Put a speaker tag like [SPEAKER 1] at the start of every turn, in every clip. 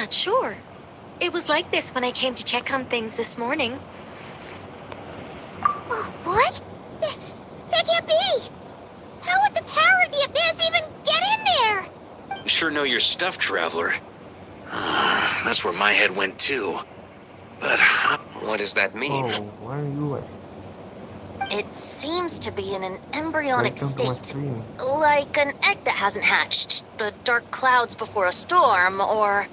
[SPEAKER 1] not sure. It was like this when I came to check on things this morning.
[SPEAKER 2] What? That can't be! How would the power of the Abyss even get in there?
[SPEAKER 3] You sure know your stuff, Traveler. That's where my head went too. But
[SPEAKER 4] What does that mean?
[SPEAKER 5] Oh, why are you like
[SPEAKER 2] It seems to be in an embryonic
[SPEAKER 5] welcome to my
[SPEAKER 2] state.
[SPEAKER 5] stream?
[SPEAKER 2] Like an egg that hasn't hatched, the dark clouds before a storm, or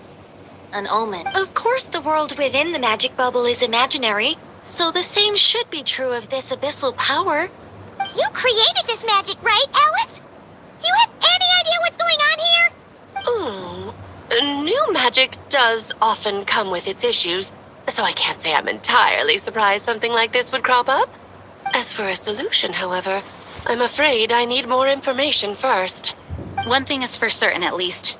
[SPEAKER 2] an omen.
[SPEAKER 1] Of course, the world within the magic bubble is imaginary, so the same should be true of this abyssal power.
[SPEAKER 2] You created this magic, right, Alice? Do you have any idea what's going on here?
[SPEAKER 6] New magic does often come with its issues, so I can't say I'm entirely surprised something like this would crop up. As for a solution, however, I'm afraid I need more information first.
[SPEAKER 7] One thing is for certain, at least.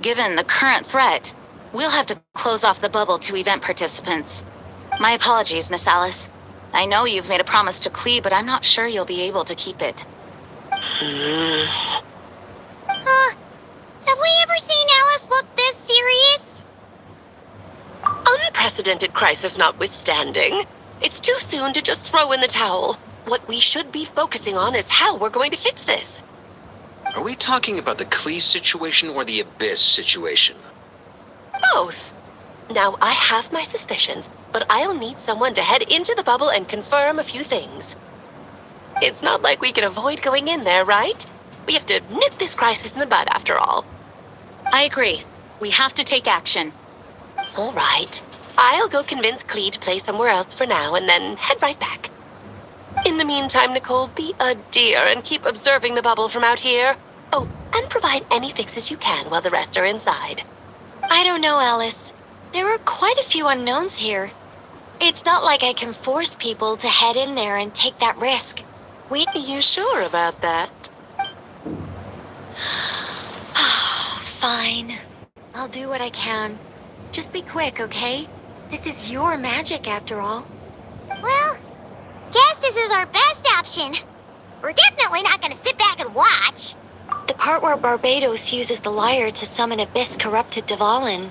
[SPEAKER 7] Given the current threat, we'll have to close off the bubble to event participants. My apologies, Miss Alice. I know you've made a promise to Klee, but I'm not sure you'll be able to keep it.
[SPEAKER 2] Have we ever seen Alice look this serious?
[SPEAKER 6] Unprecedented crisis notwithstanding, it's too soon to just throw in the towel. What we should be focusing on is how we're going to fix this.
[SPEAKER 3] are we talking about the Klee situation or the Abyss situation?
[SPEAKER 6] Both. Now, I have my suspicions, but I'll need someone to head into the bubble and confirm a few things. It's not like we can avoid going in there, right? We have to nip this crisis in the bud, after all.
[SPEAKER 7] I agree. We have to take action.
[SPEAKER 6] All right. I'll go convince Klee to play somewhere else for now and then head right back. In the meantime, Nicole, be a dear and keep observing the bubble from out here. Oh, and provide any fixes you can while the rest are inside.
[SPEAKER 1] I don't know, Alice. There are quite a few unknowns here. It's not like I can force people to head in there and take that risk.
[SPEAKER 6] You sure about that?
[SPEAKER 1] Fine. I'll do what I can. Just be quick, okay? This is your magic, after all.
[SPEAKER 2] Well, guess this is our best option. We're definitely not gonna sit back and watch.
[SPEAKER 1] The part where Barbados uses the lyre to summon abyss-corrupted Dvalin.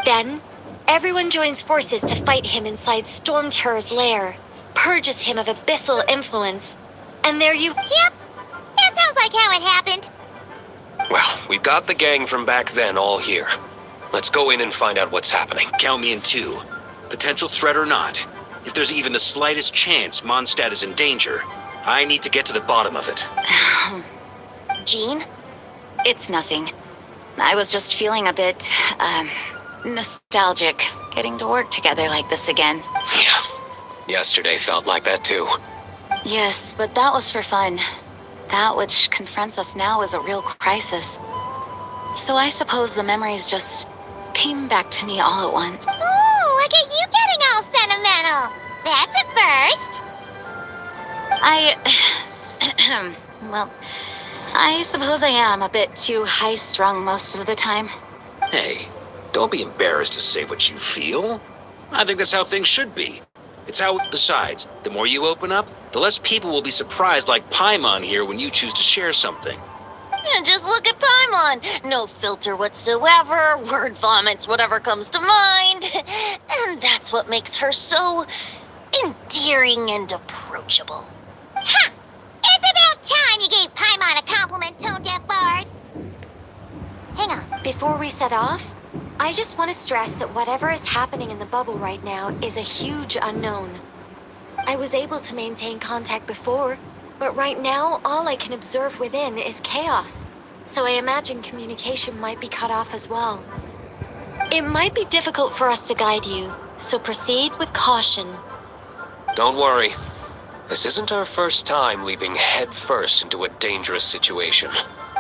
[SPEAKER 1] Then, everyone joins forces to fight him inside Storm Terror's lair, purges him of abyssal influence, and there you...
[SPEAKER 2] Yep, that sounds like how it happened.
[SPEAKER 4] Well, we've got the gang from back then all here. Let's go in and find out what's happening.
[SPEAKER 3] Count me in too. Potential threat or not, if there's even the slightest chance Mondstadt is in danger, I need to get to the bottom of it.
[SPEAKER 2] Jean?
[SPEAKER 7] It's nothing. I was just feeling a bit, nostalgic, getting to work together like this again.
[SPEAKER 4] Yeah. Yesterday felt like that too.
[SPEAKER 7] Yes, but that was for fun. That which confronts us now is a real crisis. So I suppose the memories just came back to me all at once.
[SPEAKER 2] Ooh, look at you getting all sentimental. That's a first.
[SPEAKER 7] Well, I suppose I am a bit too high-strung most of the time.
[SPEAKER 3] Hey, don't be embarrassed to say what you feel. I think that's how things should be. It's how, besides, the more you open up, the less people will be surprised like Paimon here when you choose to share something.
[SPEAKER 2] And just look at Paimon. No filter whatsoever, word vomits whatever comes to mind. And that's what makes her so endearing and approachable. Ha! It's about time you gave Paimon a compliment, tone-deaf bard.
[SPEAKER 1] Hang on. Before we set off, I just want to stress that whatever is happening in the bubble right now is a huge unknown. I was able to maintain contact before, but right now all I can observe within is chaos. So I imagine communication might be cut off as well. It might be difficult for us to guide you, so proceed with caution.
[SPEAKER 4] Don't worry. This isn't our first time leaping headfirst into a dangerous situation.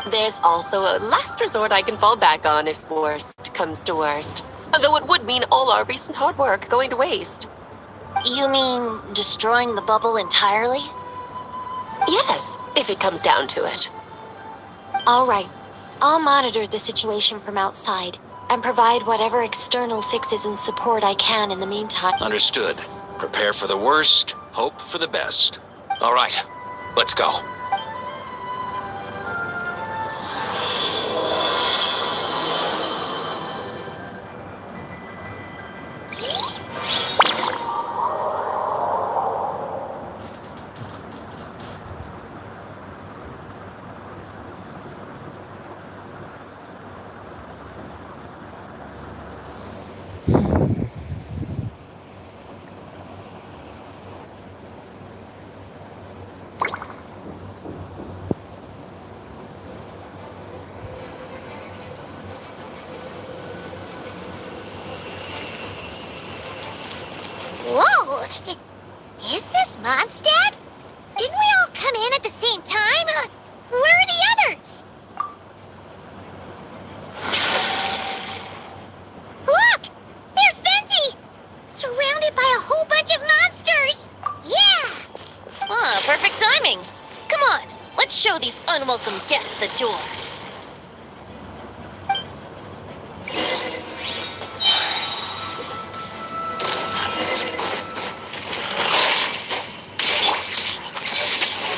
[SPEAKER 6] There's also a last resort I can fall back on if worst comes to worst. Though it would mean all our recent hard work going to waste.
[SPEAKER 2] You mean destroying the bubble entirely?
[SPEAKER 6] Yes, if it comes down to it.
[SPEAKER 1] All right. I'll monitor the situation from outside and provide whatever external fixes and support I can in the meantime.
[SPEAKER 3] Understood. Prepare for the worst, hope for the best.
[SPEAKER 4] All right, let's go.
[SPEAKER 5] Oh, is this Mondstadt? Didn't we all come in at the same time? Where are the others? Look! There's Venti! Surrounded by a whole bunch of monsters! Yeah!
[SPEAKER 2] Ah, perfect timing. Come on, let's show these unwelcome guests the door.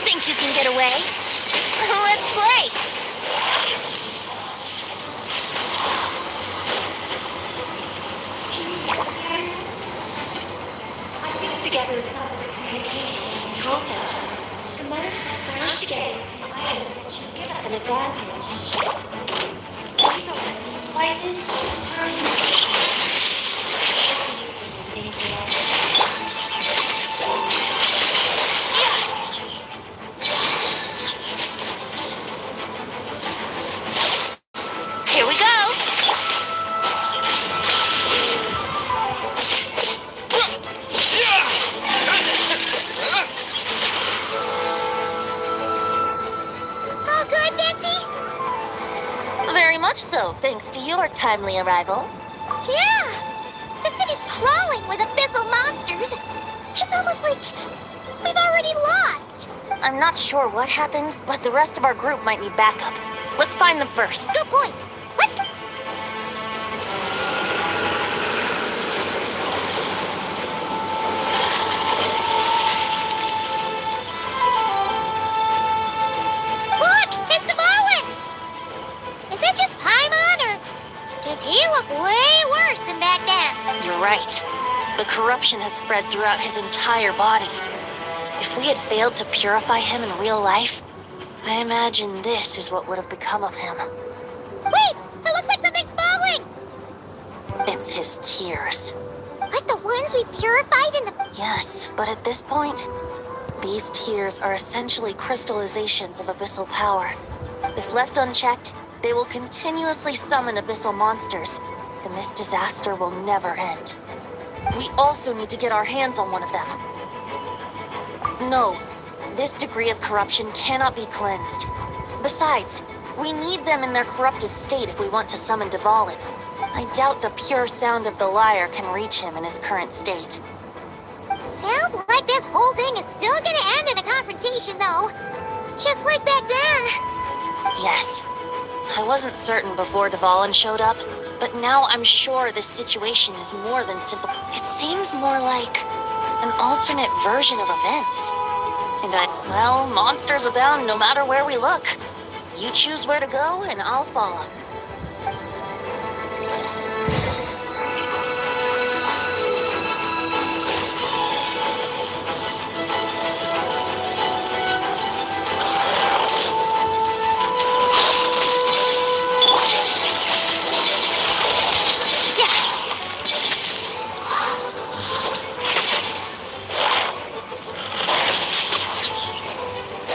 [SPEAKER 2] Think you can get away? Let's play!
[SPEAKER 1] Together with the communication and control center, the monsters merge together with the items that should give us an advantage. These are devices,
[SPEAKER 2] Here we go!
[SPEAKER 5] All good, Venti?
[SPEAKER 2] Very much so, thanks to your timely arrival.
[SPEAKER 5] Yeah! The city's crawling with abyssal monsters. It's almost like we've already lost.
[SPEAKER 2] I'm not sure what happened, but the rest of our group might need backup. Let's find them first.
[SPEAKER 5] Good point. Let's go. Look! It's the Bowen! Is it just Paimon, or does he look way worse than back then?
[SPEAKER 2] You're right. The corruption has spread throughout his entire body. If we had failed to purify him in real life, I imagine this is what would have become of him.
[SPEAKER 5] Wait! It looks like something's falling!
[SPEAKER 2] It's his tears.
[SPEAKER 5] Like the ones we purified in the...
[SPEAKER 2] Yes, but at this point, these tears are essentially crystallizations of abyssal power. If left unchecked, they will continuously summon abyssal monsters, and this disaster will never end. We also need to get our hands on one of them. No, this degree of corruption cannot be cleansed. Besides, we need them in their corrupted state if we want to summon Dvalin. I doubt the pure sound of the lyre can reach him in his current state.
[SPEAKER 5] Sounds like this whole thing is still gonna end in a confrontation, though. Just like back then.
[SPEAKER 2] Yes. I wasn't certain before Dvalin showed up, but now I'm sure this situation is more than simple. It seems more like an alternate version of events. And well, monsters abound no matter where we look. You choose where to go, and I'll follow.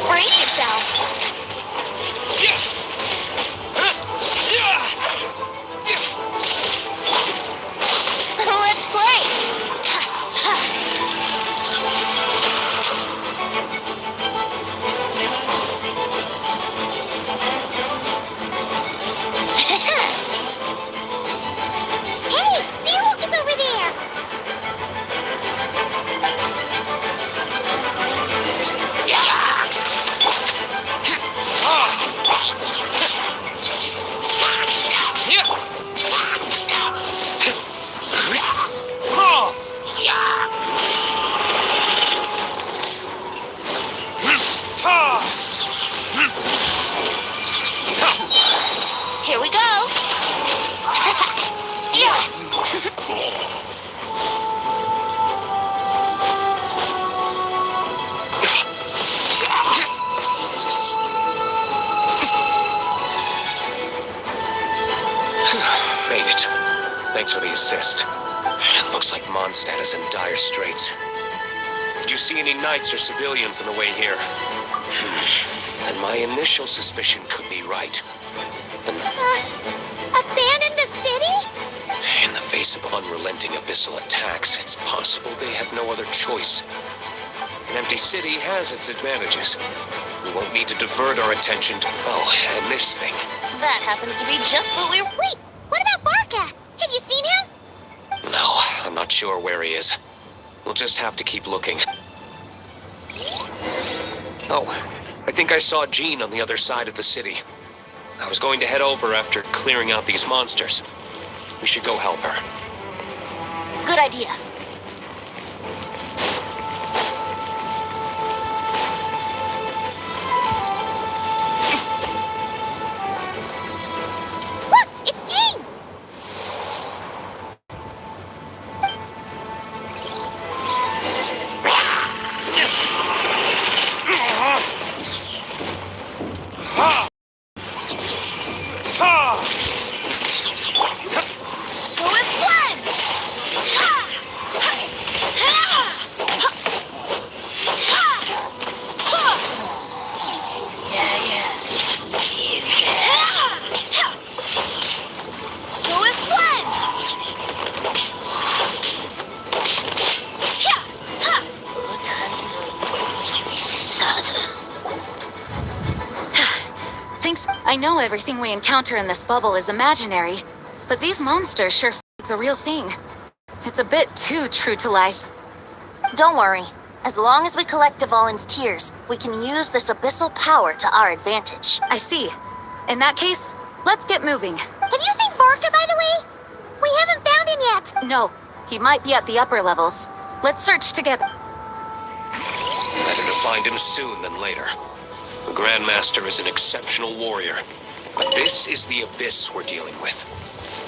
[SPEAKER 5] Brace yourself.
[SPEAKER 2] Let's play!
[SPEAKER 5] Hey, D-Luke is over there.
[SPEAKER 2] Here we go!
[SPEAKER 4] Made it. Thanks for the assist. It looks like Mondstadt is in dire straits. Did you see any knights or civilians on the way here? And my initial suspicion could be right. The
[SPEAKER 5] Abandon the city?
[SPEAKER 4] In the face case of unrelenting abyssal attacks, it's possible they had no other choice. An empty city has its advantages. We won't need to divert our attention to... Oh, and this thing.
[SPEAKER 2] That happens to be just what we...
[SPEAKER 5] Wait, what about Barca? Have you seen him?
[SPEAKER 4] No, I'm not sure where he is. We'll just have to keep looking. Oh, I think I saw Jean on the other side of the city. I was going to head over after clearing out these monsters. We should go help her.
[SPEAKER 2] Good idea.
[SPEAKER 5] Look, it's Jean!
[SPEAKER 2] Go with Glenn! Go with Glenn!
[SPEAKER 7] Thanks. I know everything we encounter in this bubble is imaginary, but these monsters sure like the real thing. It's a bit too true to life.
[SPEAKER 2] Don't worry. As long as we collect Dvalin's tears, we can use this abyssal power to our advantage.
[SPEAKER 7] I see. In that case, let's get moving.
[SPEAKER 5] Have you seen Barca, by the way? We haven't found him yet.
[SPEAKER 7] No, he might be at the upper levels. Let's search together.
[SPEAKER 4] Better to find him soon than later. The Grandmaster is an exceptional warrior, but this is the abyss we're dealing with.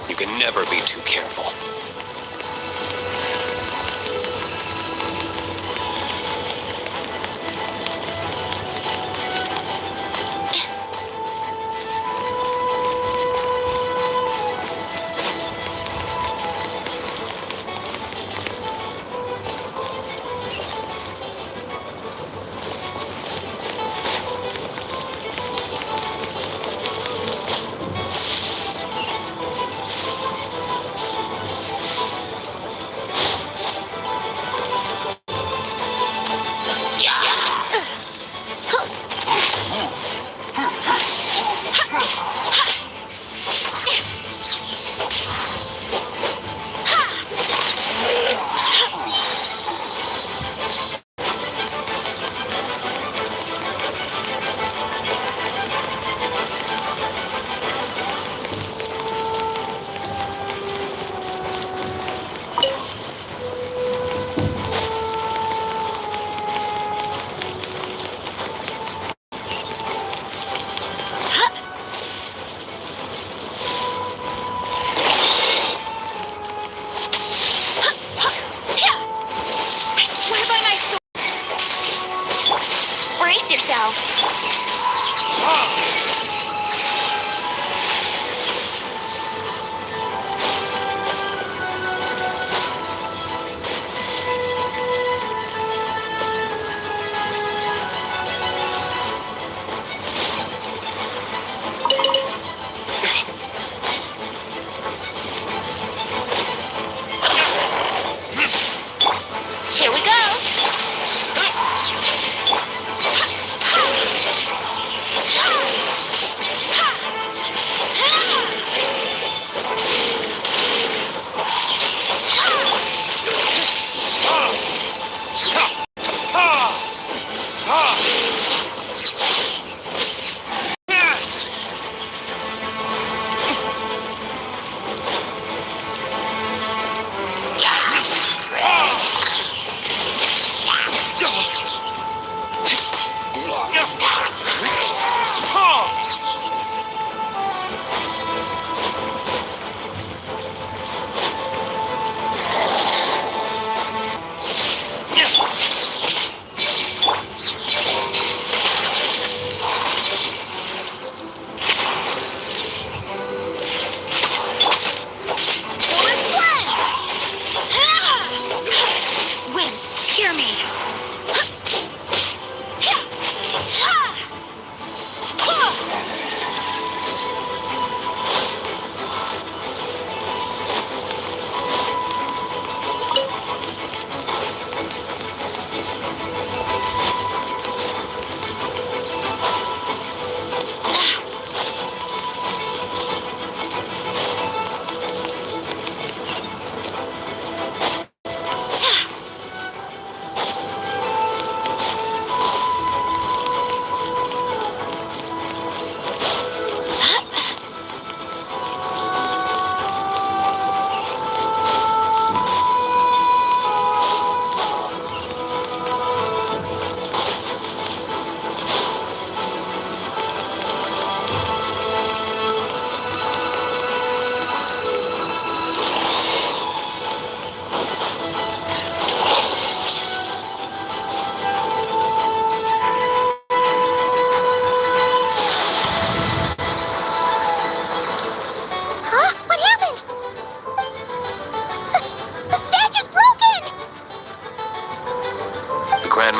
[SPEAKER 4] You can never be too careful.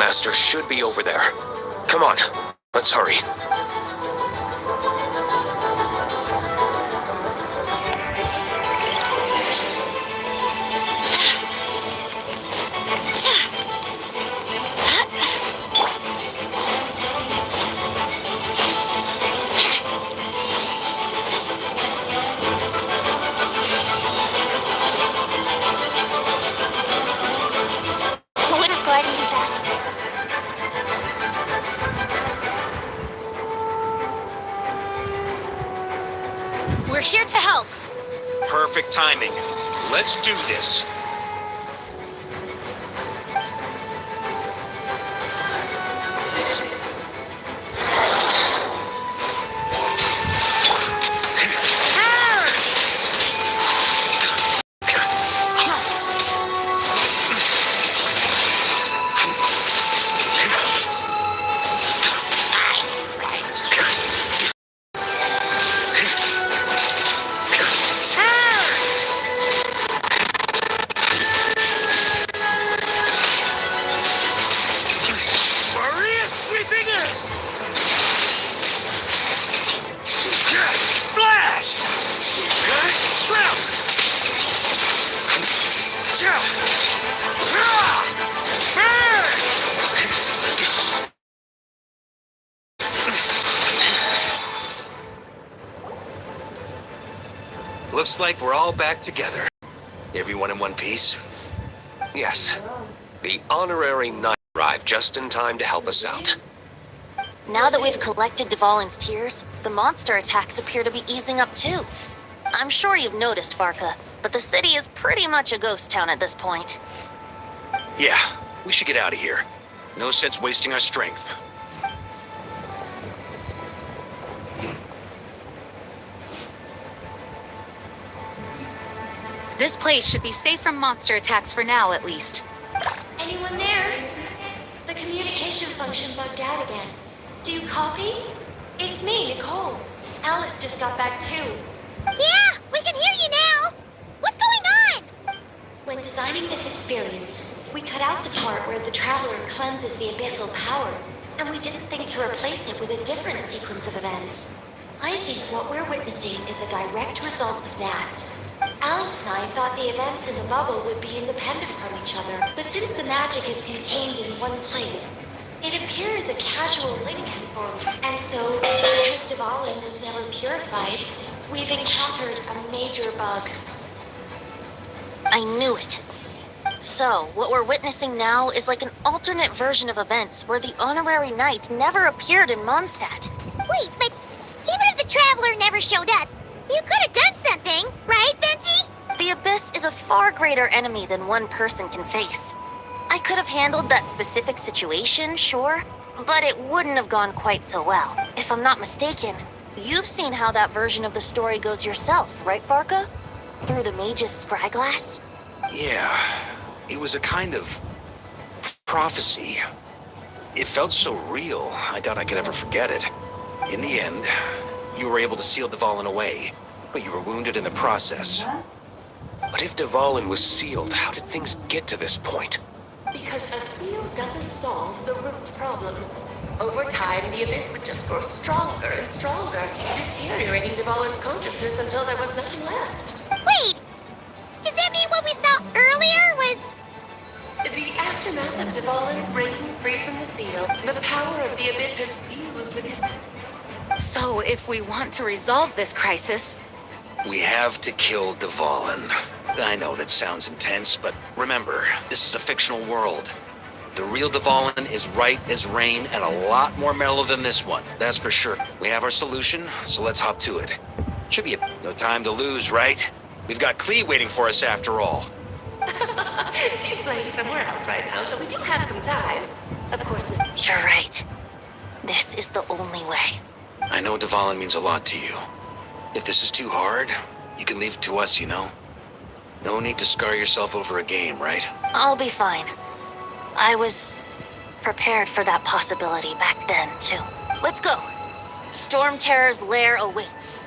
[SPEAKER 4] Master should be over there. Come on, let's hurry.
[SPEAKER 2] Wouldn't gliding be faster?
[SPEAKER 7] We're here to help.
[SPEAKER 3] Perfect timing. Let's do this. DWarceus sweeping in! Flash! Slap! Looks like we're all back together. Everyone in one piece?
[SPEAKER 4] Yes. The honorary knight arrived just in time to help us out.
[SPEAKER 2] Now that we've collected DWarceus' tears, the monster attacks appear to be easing up too. I'm sure you've noticed, Varka, but the city is pretty much a ghost town at this point.
[SPEAKER 3] Yeah, we should get out of here. No sense wasting our strength.
[SPEAKER 7] This place should be safe from monster attacks for now, at least.
[SPEAKER 1] Anyone there? The communication function bugged out again. Do you copy? It's me, Nicole. Alice just got back too.
[SPEAKER 5] Yeah, we can hear you now. What's going on?
[SPEAKER 1] When designing this experience, we cut out the part where the traveler cleanses the abyssal power, and we didn't think to replace it with a different sequence of events. I think what we're witnessing is a direct result of that. Alice and I thought the events in the bubble would be independent from each other, but since the magic is contained in one place, it appears a casual link has formed. And so, because DWarceus was never purified, we've encountered a major bug.
[SPEAKER 2] I knew it. So, what we're witnessing now is like an alternate version of events where the honorary knight never appeared in Mondstadt.
[SPEAKER 5] Wait, but even if the traveler never showed up, you could have done something, right, Venti?
[SPEAKER 2] The Abyss is a far greater enemy than one person can face. I could have handled that specific situation, sure, but it wouldn't have gone quite so well. If I'm not mistaken, you've seen how that version of the story goes yourself, right, Varka? Through the mage's scryglass?
[SPEAKER 3] Yeah, it was a kind of prophecy. It felt so real, I doubt I could ever forget it. In the end, you were able to seal DWarceus away, but you were wounded in the process.
[SPEAKER 4] But if DWarceus was sealed, how did things get to this point?
[SPEAKER 6] Because a seal doesn't solve the root problem. Over time, the abyss would just grow stronger and stronger, deteriorating DWarceus' consciousness until there was nothing left.
[SPEAKER 5] Wait, does that mean what we saw earlier was...
[SPEAKER 6] The aftermath of DWarceus breaking free from the seal, the power of the abyss has fused with his...
[SPEAKER 7] So, if we want to resolve this crisis,
[SPEAKER 3] We have to kill DWarceus. I know that sounds intense, but remember, this is a fictional world. The real DWarceus is right as rain and a lot more mellow than this one, that's for sure. We have our solution, so let's hop to it. Should be no time to lose, right? We've got Clee waiting for us after all.
[SPEAKER 6] She's playing somewhere else right now, so we do have some time. Of course, this...
[SPEAKER 2] You're right. This is the only way.
[SPEAKER 3] I know DWarceus means a lot to you. If this is too hard, you can leave it to us, you know? No need to scar yourself over a game, right?
[SPEAKER 2] I'll be fine. I was prepared for that possibility back then, too. Let's go. Storm Terror's lair awaits.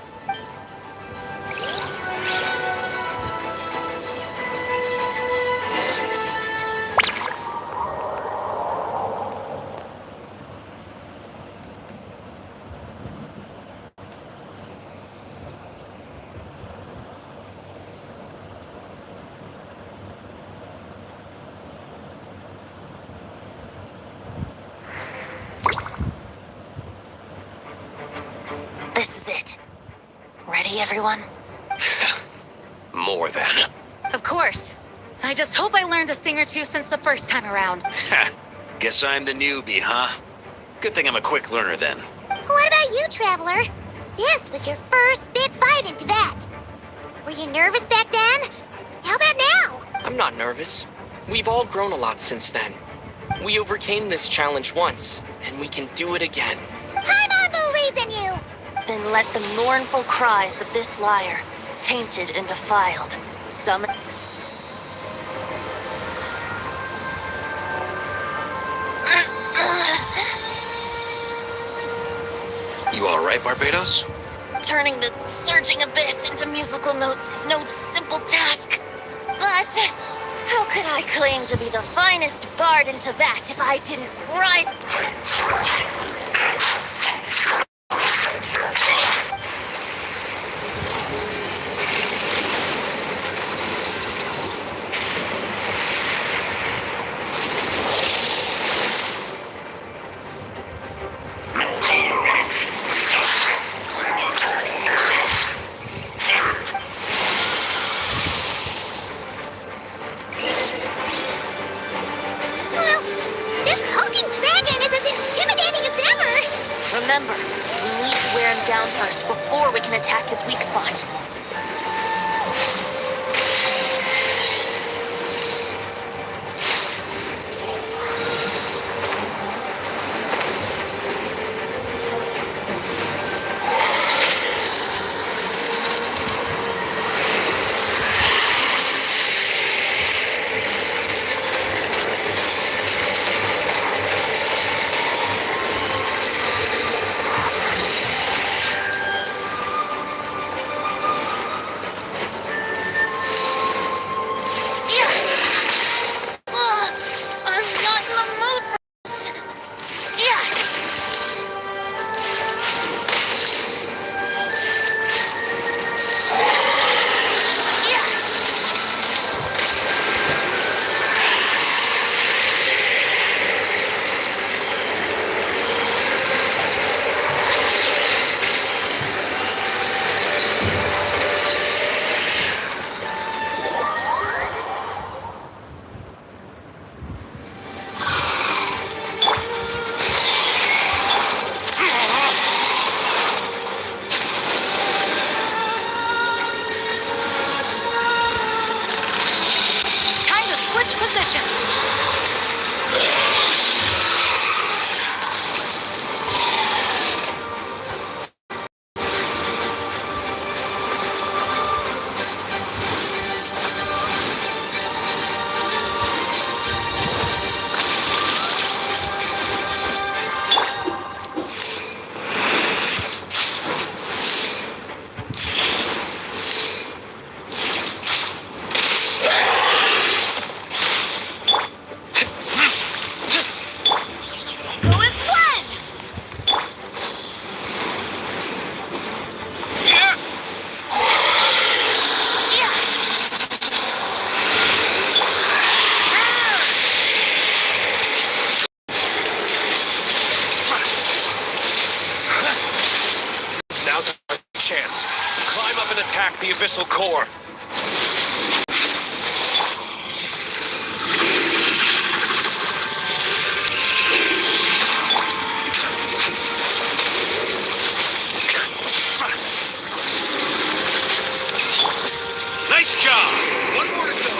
[SPEAKER 2] ready, everyone?
[SPEAKER 4] More than.
[SPEAKER 7] Of course. I just hope I learned a thing or two since the first time around.
[SPEAKER 3] Guess I'm the newbie, huh? Good thing I'm a quick learner then.
[SPEAKER 5] What about you, Traveler? This was your first big fight in Tibet. Were you nervous back then? How about now?
[SPEAKER 8] I'm not nervous. We've all grown a lot since then. We overcame this challenge once, and we can do it again.
[SPEAKER 5] Paimon believes in you!
[SPEAKER 2] Then let the mournful cries of this liar, tainted and defiled, summon...
[SPEAKER 3] You alright, Barbados?
[SPEAKER 2] Turning the surging abyss into musical notes is no simple task. But how could I claim to be the finest bard in Tibet if I didn't write...
[SPEAKER 5] Well, this hulking dragon is as intimidating as ever!
[SPEAKER 2] Remember, we need to wear him down first before we can attack his weak spot. I'm not in the mood for this.
[SPEAKER 7] Time to switch positions.
[SPEAKER 5] Who is one?
[SPEAKER 4] Now's our chance. Climb up and attack the abyssal core.
[SPEAKER 3] Nice job! One more to go.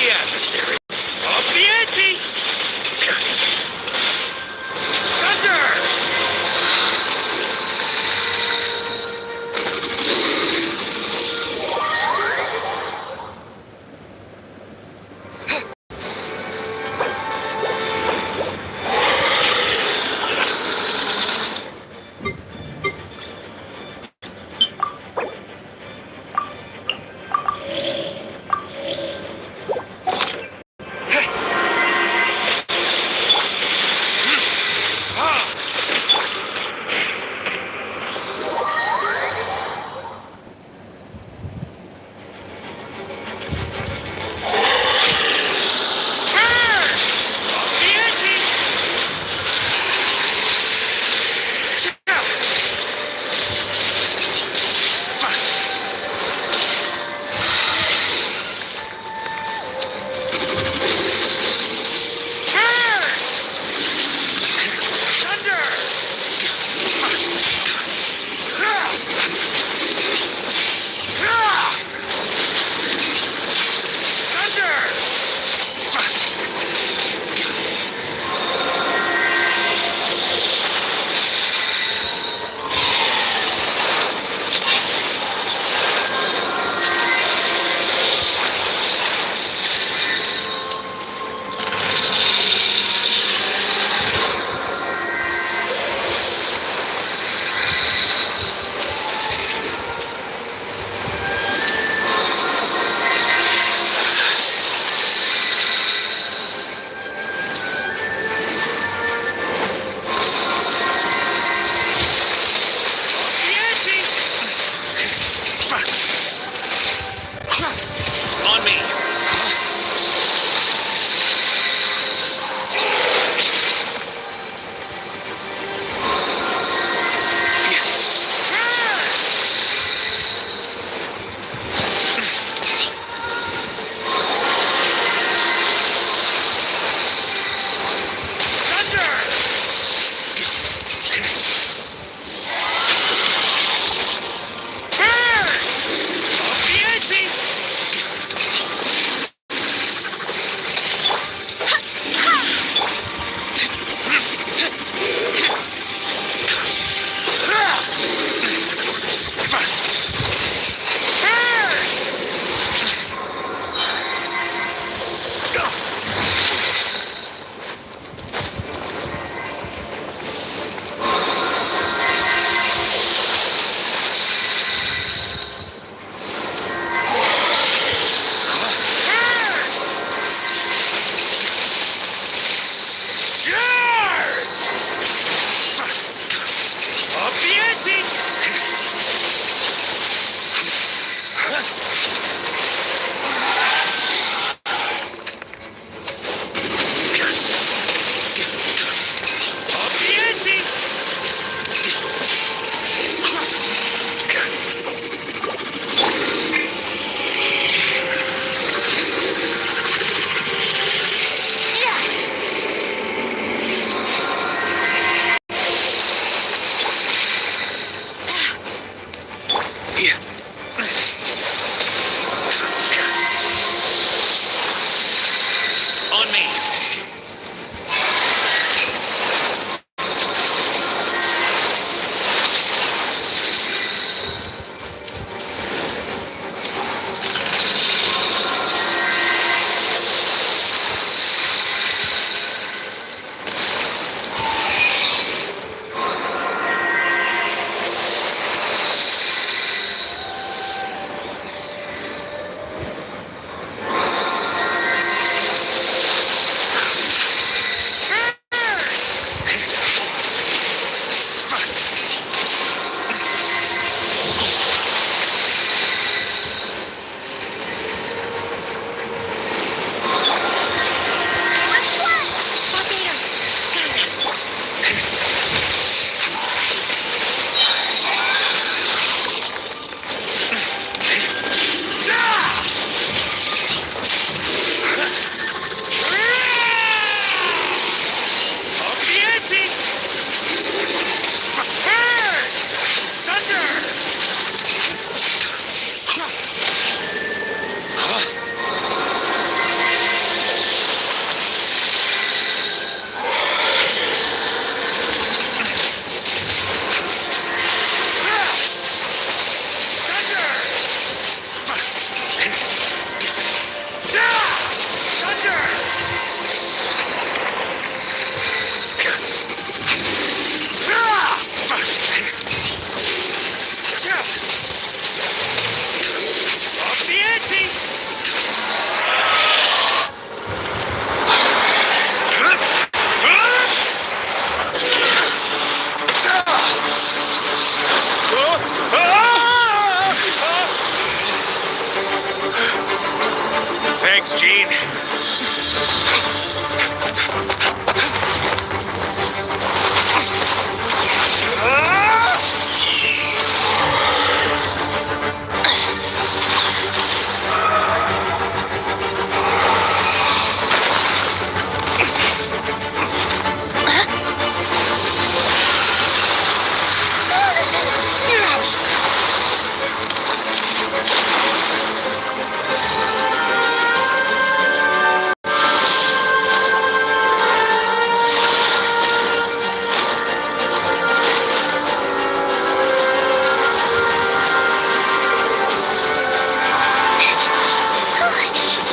[SPEAKER 3] the adversary. Up the ante! Thunder!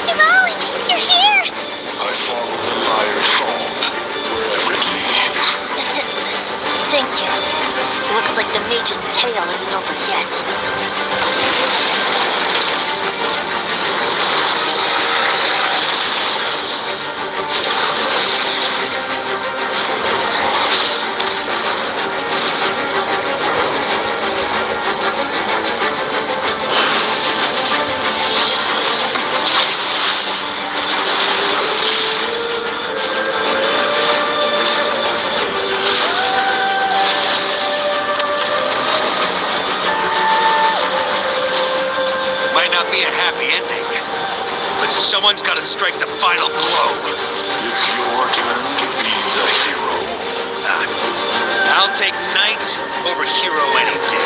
[SPEAKER 5] DWarceus, you're here!
[SPEAKER 9] I follow the lyre's song, wherever it leads.
[SPEAKER 2] Thank you. Looks like the mage's tale isn't over yet.
[SPEAKER 3] Might not be a happy ending, but someone's got to strike the final blow.
[SPEAKER 9] It's your turn to be the hero.
[SPEAKER 3] I'll take knight over hero any day.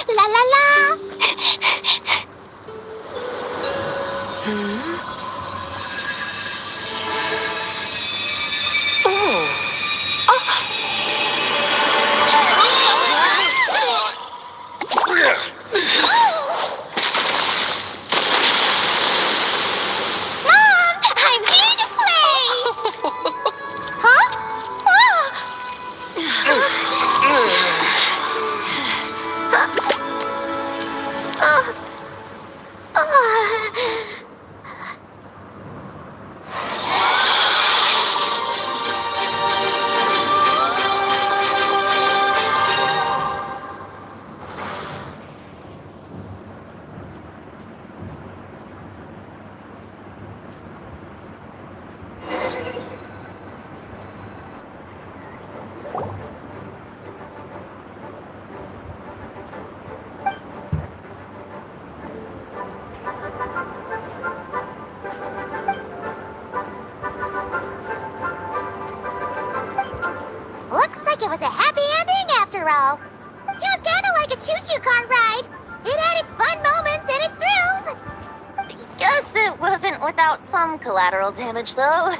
[SPEAKER 5] La la la! Mom, I'm here to play! Huh? Looks like it was a happy ending after all. It was kind of like a choo-choo car ride. It had its fun moments and its thrills.
[SPEAKER 2] Guess it wasn't without some collateral damage, though.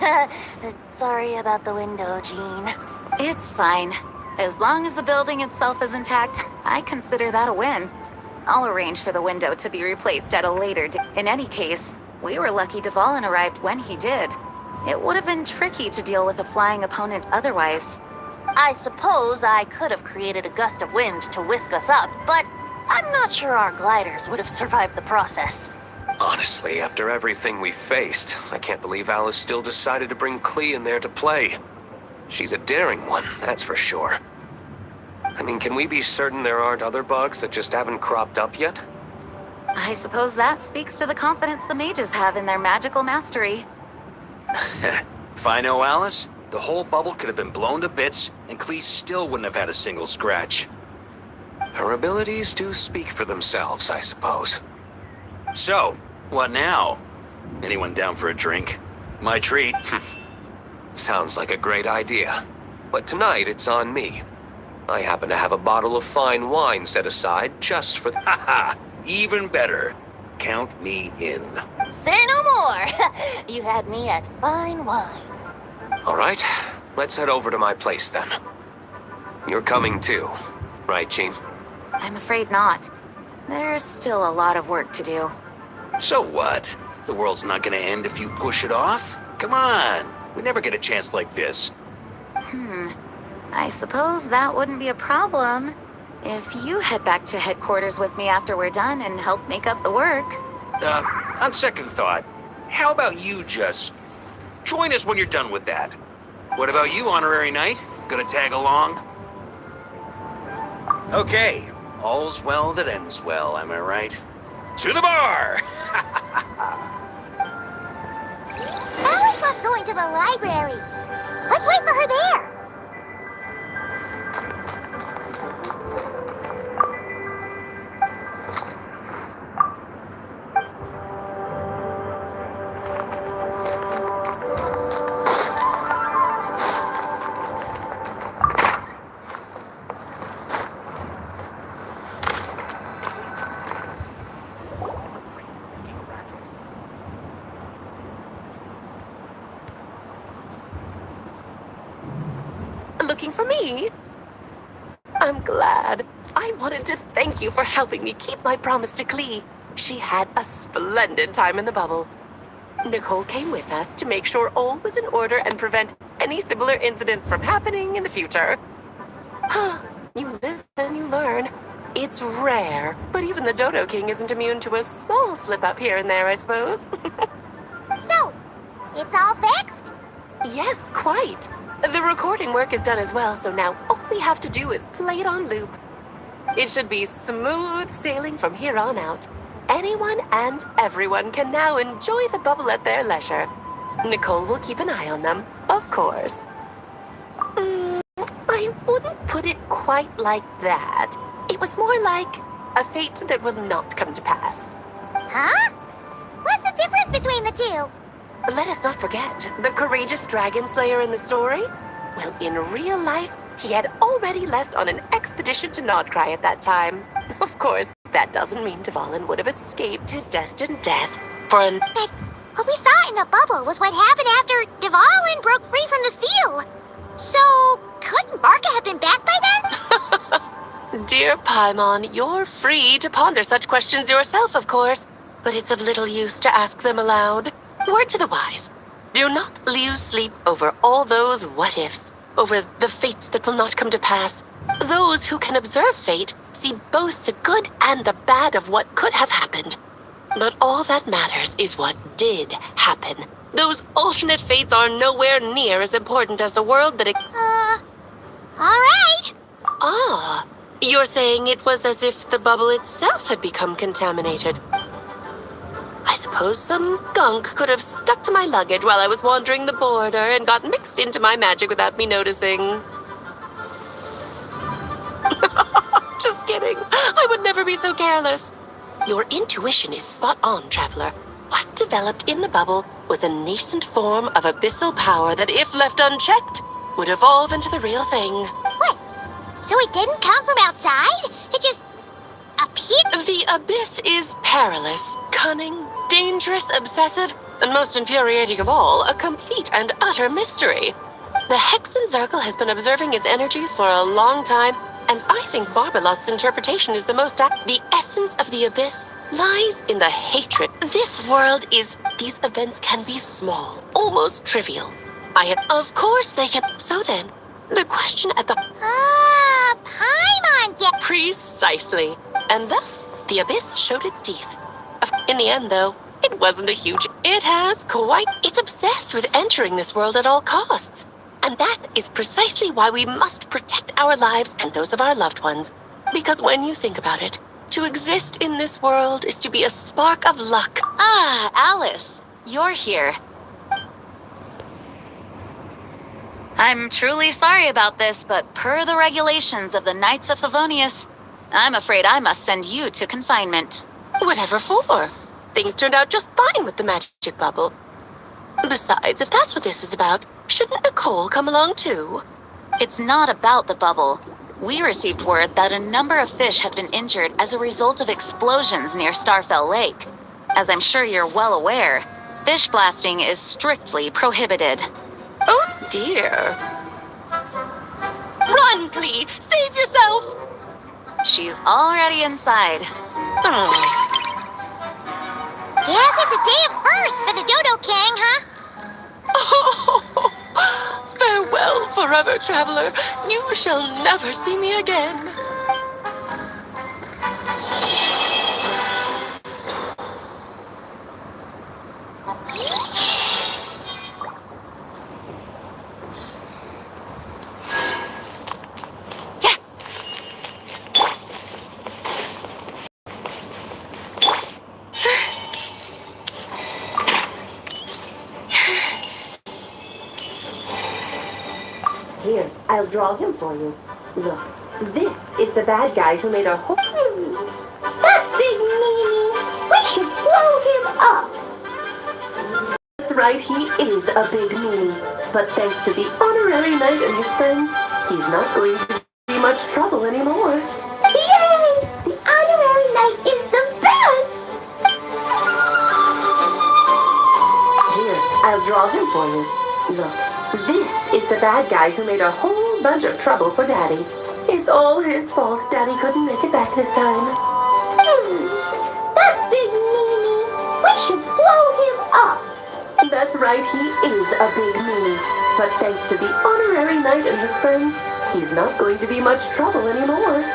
[SPEAKER 2] Sorry about the window, Jean.
[SPEAKER 7] It's fine. As long as the building itself is intact, I consider that a win. I'll arrange for the window to be replaced at a later date. In any case, we were lucky Dvalin arrived when he did. It would have been tricky to deal with a flying opponent otherwise.
[SPEAKER 2] I suppose I could have created a gust of wind to whisk us up, but I'm not sure our gliders would have survived the process.
[SPEAKER 4] Honestly, after everything we faced, I can't believe Alice still decided to bring Klee in there to play. She's a daring one, that's for sure. I mean, can we be certain there aren't other bugs that just haven't cropped up yet?
[SPEAKER 7] I suppose that speaks to the confidence the mages have in their magical mastery.
[SPEAKER 3] If I know Alice, the whole bubble could have been blown to bits, and Klee still wouldn't have had a single scratch.
[SPEAKER 4] Her abilities do speak for themselves, I suppose.
[SPEAKER 3] So, what now? Anyone down for a drink? My treat.
[SPEAKER 4] Sounds like a great idea. But tonight it's on me. I happen to have a bottle of fine wine set aside just for
[SPEAKER 3] Haha, even better. Count me in.
[SPEAKER 2] Say no more. You had me at fine wine.
[SPEAKER 4] All right, let's head over to my place then. You're coming too, right, Jean?
[SPEAKER 7] I'm afraid not. There's still a lot of work to do.
[SPEAKER 3] So what? The world's not gonna end if you push it off? Come on, we never get a chance like this.
[SPEAKER 7] I suppose that wouldn't be a problem if you head back to headquarters with me after we're done and help make up the work.
[SPEAKER 3] On second thought, how about you just join us when you're done with that? What about you, Honorary Knight? Gonna tag along? Okay, all's well that ends well, am I right? To the bar!
[SPEAKER 5] Alice loves going to the library. Let's wait for her there.
[SPEAKER 6] Looking for me? I'm glad. I wanted to thank you for helping me keep my promise to Klee. She had a splendid time in the bubble. Nicole came with us to make sure all was in order and prevent any similar incidents from happening in the future. You live and you learn. It's rare, but even the Dodo King isn't immune to a small slip-up here and there, I suppose.
[SPEAKER 5] So, it's all fixed?
[SPEAKER 6] Yes, quite. The recording work is done as well, so now all we have to do is play it on loop. It should be smooth sailing from here on out. Anyone and everyone can now enjoy the bubble at their leisure. Nicole will keep an eye on them, of course. I wouldn't put it quite like that. It was more like a fate that will not come to pass.
[SPEAKER 5] Huh? What's the difference between the two?
[SPEAKER 6] Let us not forget the courageous dragon slayer in the story. Well, in real life, he had already left on an expedition to Nodcry at that time. Of course, that doesn't mean Dvalin would have escaped his destined death for an...
[SPEAKER 5] But what we saw in the bubble was what happened after Dvalin broke free from the seal. So, couldn't Barca have been back by then?
[SPEAKER 6] Dear Paimon, you're free to ponder such questions yourself, of course, but it's of little use to ask them aloud. Word to the wise. Do not lose sleep over all those what-ifs, over the fates that will not come to pass. Those who can observe fate see both the good and the bad of what could have happened. But all that matters is what did happen. Those alternate fates are nowhere near as important as the world that...
[SPEAKER 5] Alright.
[SPEAKER 6] Ah, you're saying it was as if the bubble itself had become contaminated. I suppose some gunk could have stuck to my luggage while I was wandering the border and got mixed into my magic without me noticing. Just kidding. I would never be so careless. Your intuition is spot on, Traveler. What developed in the bubble was a nascent form of abyssal power that, if left unchecked, would evolve into the real thing.
[SPEAKER 5] What? So it didn't come from outside? It just appeared?
[SPEAKER 6] The abyss is perilous, cunning, dangerous, obsessive, and most infuriating of all, a complete and utter mystery. The Hexen Circle has been observing its energies for a long time, and I think Barbalot's interpretation is the most apt. The essence of the abyss lies in the hatred. This world is... These events can be small, almost trivial. Of course they can... So then, the question at the...
[SPEAKER 5] Paimon get...
[SPEAKER 6] Precisely. And thus, the abyss showed its teeth. In the end, though, it wasn't a huge... It has quite... It's obsessed with entering this world at all costs. And that is precisely why we must protect our lives and those of our loved ones. Because when you think about it, to exist in this world is to be a spark of luck.
[SPEAKER 7] Ah, Alice, you're here. I'm truly sorry about this, but per the regulations of the Knights of Favonius, I'm afraid I must send you to confinement.
[SPEAKER 6] Whatever for? Things turned out just fine with the magic bubble. Besides, if that's what this is about, shouldn't Nicole come along too?
[SPEAKER 7] It's not about the bubble. We received word that a number of fish had been injured as a result of explosions near Starfell Lake. As I'm sure you're well aware, fish blasting is strictly prohibited.
[SPEAKER 6] Oh dear. Run, Clee! Save yourself!
[SPEAKER 7] She's already inside.
[SPEAKER 5] Guess it's a day of first for the Dodo Gang, huh?
[SPEAKER 6] Oh, farewell, forever traveler. You shall never see me again.
[SPEAKER 10] Here, I'll draw him for you. Look, this is the bad guy who made a whole...
[SPEAKER 5] That big meanie! We should blow him up!
[SPEAKER 10] That's right, he is a big meanie. But thanks to the honorary knight and his friends, he's not going to be much trouble anymore.
[SPEAKER 5] Yay! The honorary knight is the best!
[SPEAKER 10] Here, I'll draw him for you. Look, this is the bad guy who made a whole bunch of trouble for Daddy. It's all his fault Daddy couldn't make it back this time.
[SPEAKER 5] That big meanie! We should blow him up!
[SPEAKER 10] That's right, he is a big meanie. But thanks to the honorary knight and his friends, he's not going to be much trouble anymore.
[SPEAKER 5] Yay!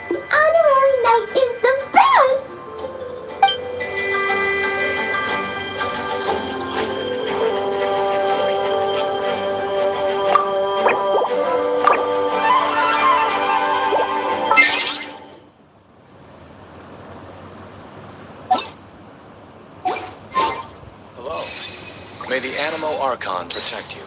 [SPEAKER 5] The honorary knight is the best!
[SPEAKER 4] Hello. May the Animo Archon protect you.